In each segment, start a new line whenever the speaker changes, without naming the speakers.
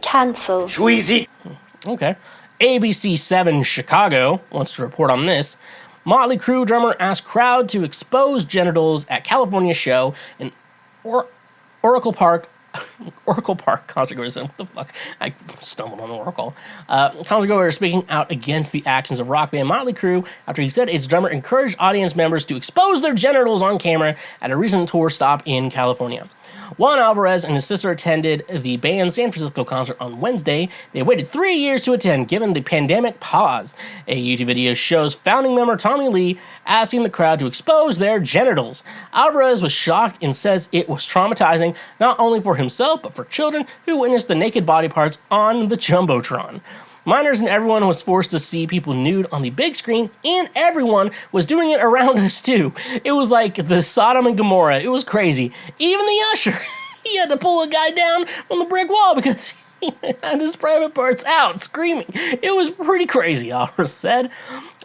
Cancelled.
Schweezy.
Okay. ABC7 Chicago wants to report on this. Motley Crue drummer asked crowd to expose genitals at California show in Oracle Park concert goers. What the fuck? I stumbled on Oracle. Concert goers speaking out against the actions of rock band Motley Crue after he said its drummer encouraged audience members to expose their genitals on camera at a recent tour stop in California. Juan Alvarez and his sister attended the band's San Francisco concert on Wednesday. They waited 3 years to attend, given the pandemic pause. A YouTube video shows founding member Tommy Lee asking the crowd to expose their genitals. Alvarez was shocked and says it was traumatizing, not only for himself, but for children who witnessed the naked body parts on the Jumbotron. Minors and everyone was forced to see people nude on the big screen, and everyone was doing it around us too. It was like the Sodom and Gomorrah. It was crazy. Even the usher, he had to pull a guy down from the brick wall because he had his private parts out, screaming. It was pretty crazy, Alvarez said.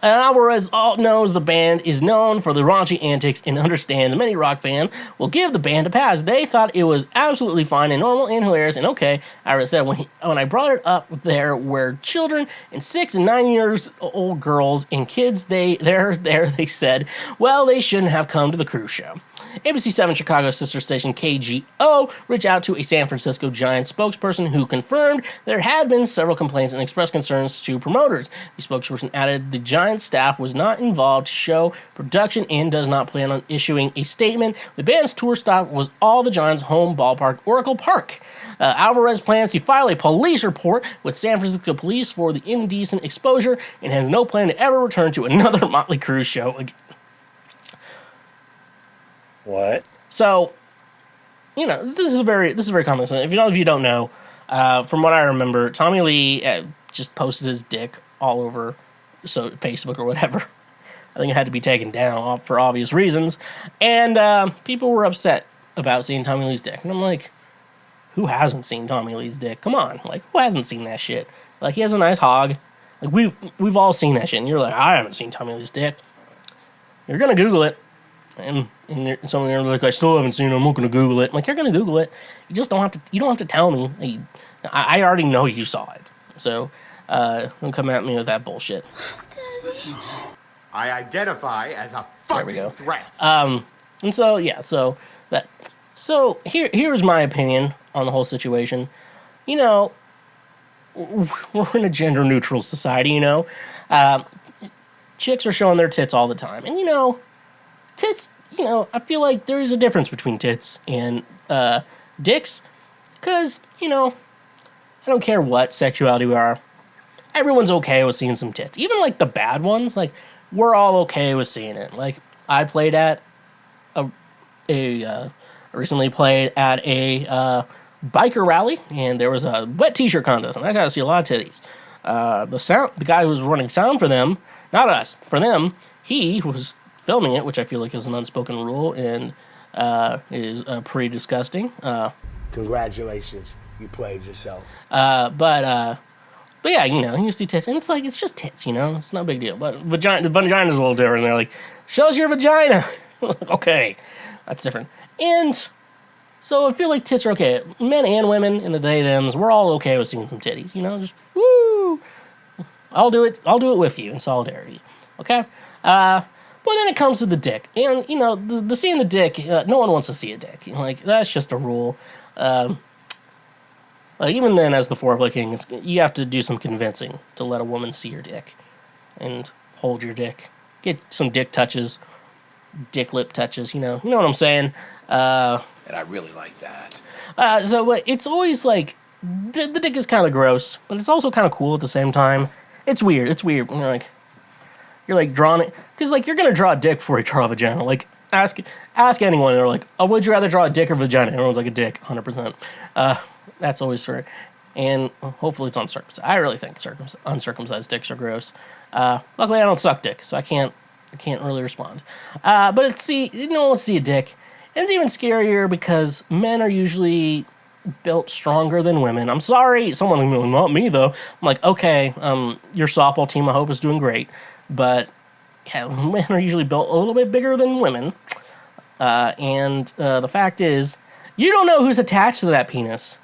Alvarez knows the band is known for the raunchy antics and understands many rock fans will give the band a pass. They thought it was absolutely fine and normal and hilarious and okay, Alvarez said. When I brought it up, there were children and 6 and 9 years old girls and kids. They said, well, they shouldn't have come to the Crue show. ABC7 Chicago's sister station KGO reached out to a San Francisco Giants spokesperson who confirmed there had been several complaints and expressed concerns to promoters. The spokesperson added the Giants staff was not involved to show production and does not plan on issuing a statement. The band's tour stop was all the Giants' home ballpark, Oracle Park. Alvarez plans to file a police report with San Francisco police for the indecent exposure and has no plan to ever return to another Motley Crue show again.
What?
So, this is very common. So if you don't know, from what I remember, Tommy Lee just posted his dick all over Facebook or whatever. I think it had to be taken down for obvious reasons, and people were upset about seeing Tommy Lee's dick. And I'm like, who hasn't seen Tommy Lee's dick? Come on, like, who hasn't seen that shit? Like, he has a nice hog. Like, we've all seen that shit, and you're like, I haven't seen Tommy Lee's dick. You're gonna Google it. And some of them are like, I still haven't seen it. I'm not going to Google it. I'm like, you're going to Google it. You just don't have to. You don't have to tell me. I already know you saw it. So don't come at me with that bullshit.
I identify as a fucking threat.
And so yeah, so here's my opinion on the whole situation. We're in a gender neutral society. Chicks are showing their tits all the time, and tits, I feel like there is a difference between tits and dicks, because, I don't care what sexuality we are, everyone's okay with seeing some tits. Even, like, the bad ones, like, we're all okay with seeing it. Like, I played at recently played at a biker rally, and there was a wet t-shirt contest, and I got to see a lot of titties. The guy who was running sound for them, not us, for them, he was filming it, which I feel like is an unspoken rule and is pretty disgusting.
Congratulations, you played yourself.
But yeah, you see tits, and it's just tits, it's no big deal. But the vagina's a little different. They're like, show us your vagina. Okay, that's different. And so I feel like tits are okay. Men and women in the they-thems, we're all okay with seeing some titties. Just woo. I'll do it with you in solidarity. Okay. But then it comes to the dick, and the seeing the dick, no one wants to see a dick. That's just a rule. Even then, as the foreplay king, you have to do some convincing to let a woman see your dick and hold your dick, get some dick touches, dick lip touches. You know what I'm saying?
And I really like that.
So it's always like the dick is kind of gross, but it's also kind of cool at the same time. It's weird. You're like drawing it, because you're gonna draw a dick before you draw a vagina. Like ask anyone, and they're like, oh, would you rather draw a dick or vagina? Everyone's like, a dick, 100%. That's always true, and hopefully it's uncircumcised. I really think uncircumcised dicks are gross. Luckily I don't suck dick, so I can't really respond. But no one wants to see a dick, and it's even scarier because men are usually built stronger than women. I'm sorry, someone will be like, not me though. I'm like, okay, your softball team I hope is doing great. But yeah, men are usually built a little bit bigger than women. And the fact is, you don't know who's attached to that penis.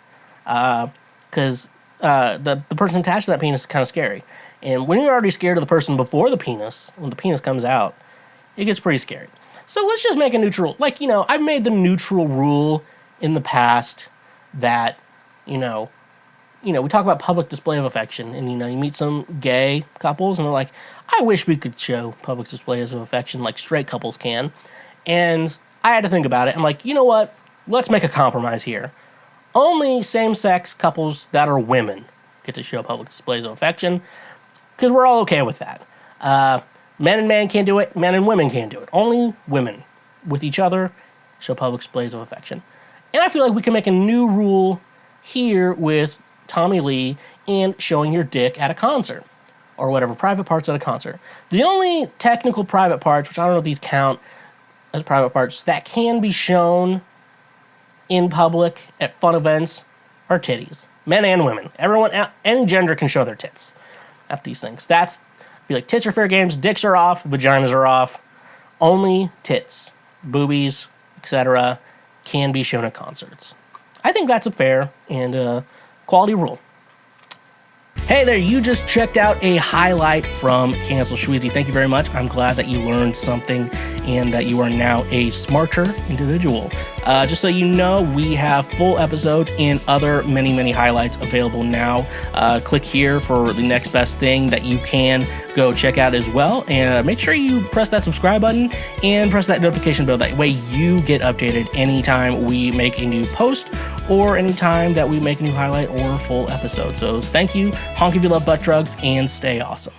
Because the person attached to that penis is kind of scary. And when you're already scared of the person before the penis, when the penis comes out, it gets pretty scary. So let's just make a neutral, like, I've made the neutral rule in the past that, we talk about public display of affection, and, you meet some gay couples, and they're like, I wish we could show public displays of affection like straight couples can. And I had to think about it. I'm like, you know what? Let's make a compromise here. Only same-sex couples that are women get to show public displays of affection, because we're all okay with that. Men and men can't do it. Men and women can't do it. Only women with each other show public displays of affection. And I feel like we can make a new rule here with Tommy Lee and showing your dick at a concert or whatever, private parts at a concert. The only technical private parts, which I don't know if these count as private parts, that can be shown in public at fun events are titties. Men and women. Everyone, any gender can show their tits at these things. I feel like tits are fair games, dicks are off, vaginas are off. Only tits, boobies, etc. can be shown at concerts. I think that's a fair and quality rule. Hey there, you just checked out a highlight from Cancel Schweezy. Thank you very much. I'm glad that you learned something and that you are now a smarter individual. Just so you know, we have full episodes and other many, many highlights available now. Click here for the next best thing that you can go check out as well. And make sure you press that subscribe button and press that notification bell. That way you get updated anytime we make a new post or anytime that we make a new highlight or full episode. So thank you, honk if you love butt drugs, and stay awesome.